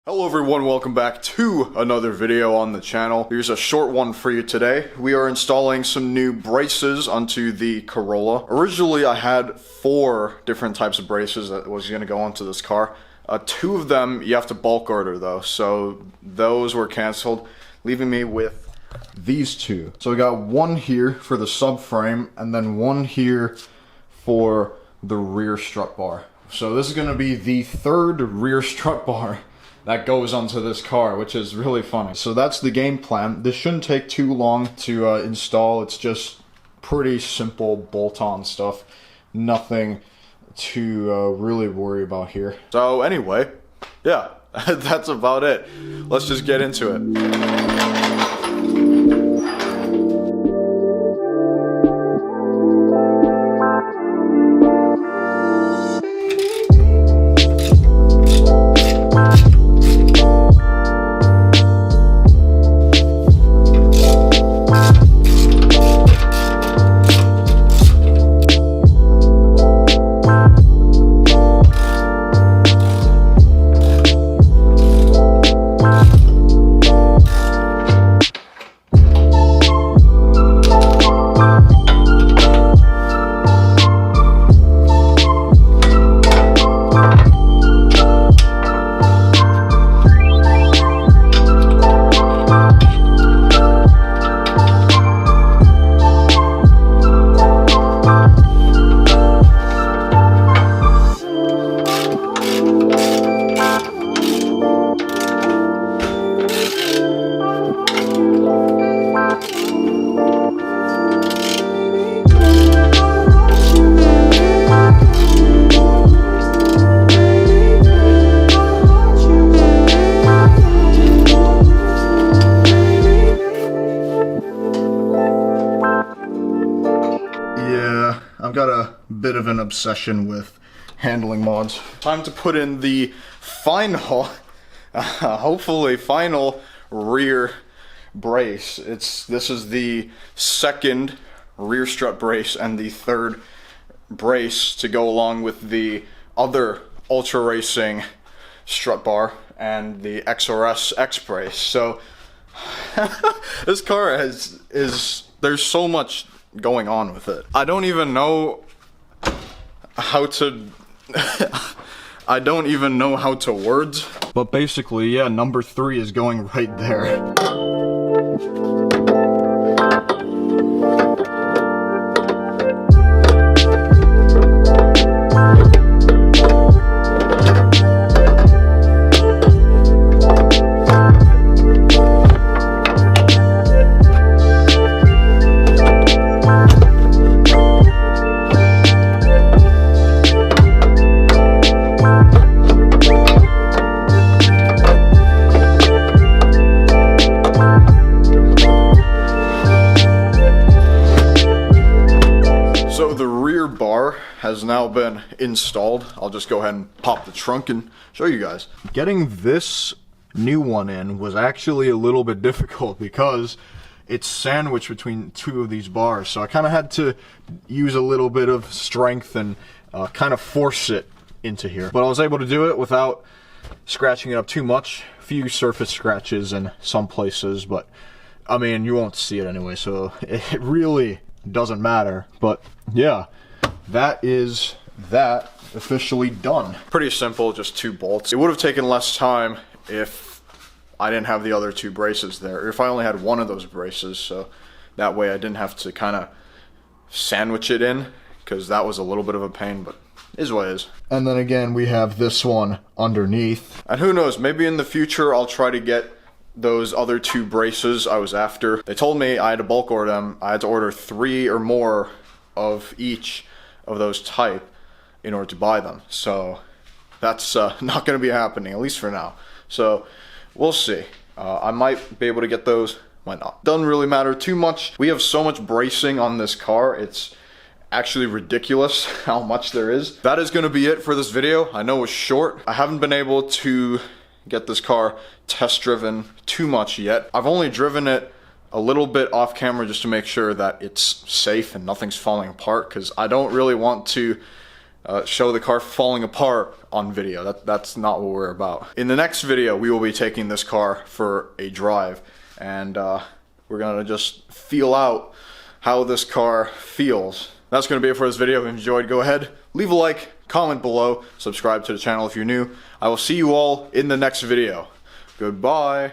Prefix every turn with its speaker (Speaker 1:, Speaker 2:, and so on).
Speaker 1: Hello everyone, welcome back to another video on the channel. Here's a short one for you today. We are installing some new braces onto the Corolla. Originally I had 4 different types of braces that was going to go onto this car. 2 of them you have to bulk order though, so those were canceled, leaving me with these 2. So we got one here for the subframe and then one here for the rear strut bar. So this is going to be the 3rd rear strut bar that goes onto this car, which is really funny. So that's the game plan. This shouldn't take too long to install. It's just pretty simple bolt-on stuff. Nothing to really worry about here. So anyway, yeah, that's about it. Let's just get into it. I've got a bit of an obsession with handling mods. Time to put in the final, hopefully final rear brace. This is the 2nd rear strut brace and the 3rd brace to go along with the other ultra racing strut bar and the XRS X brace. So this car there's so much going on with it. I don't even know how to I don't even know how to words, but basically, yeah, number 3 is going right there. Bar has now been installed. I'll just go ahead and pop the trunk and show you guys. Getting this new one in was actually a little bit difficult because it's sandwiched between 2 of these bars, so I kind of had to use a little bit of strength and kind of force it into here, but I was able to do it without scratching it up too much. A few surface scratches in some places, but I mean, you won't see it anyway, so it really doesn't matter. But yeah, that is that officially done. Pretty simple, just 2 bolts. It would have taken less time if I didn't have the other 2 braces there, or if I only had one of those braces, so that way I didn't have to kind of sandwich it in, because that was a little bit of a pain, but is what it is. And then again, we have this one underneath. And who knows, maybe in the future I'll try to get those other 2 braces I was after. They told me I had to bulk order them. I had to order 3 or more of each of those type in order to buy them, so that's not going to be happening, at least for now. So we'll see. I might be able to get those, might not. Doesn't really matter too much. We have so much bracing on this car, it's actually ridiculous how much there is. That is going to be it for this video. I know it's short. I haven't been able to get this car test driven too much yet. I've only driven it a little bit off camera just to make sure that it's safe and nothing's falling apart, because I don't really want to show the car falling apart on video. That's not what we're about. In the next video, we will be taking this car for a drive, and we're gonna just feel out how this car feels. That's gonna be it for this video. If you enjoyed, go ahead, leave a like, comment below, subscribe to the channel if you're new. I will see you all in the next video. Goodbye.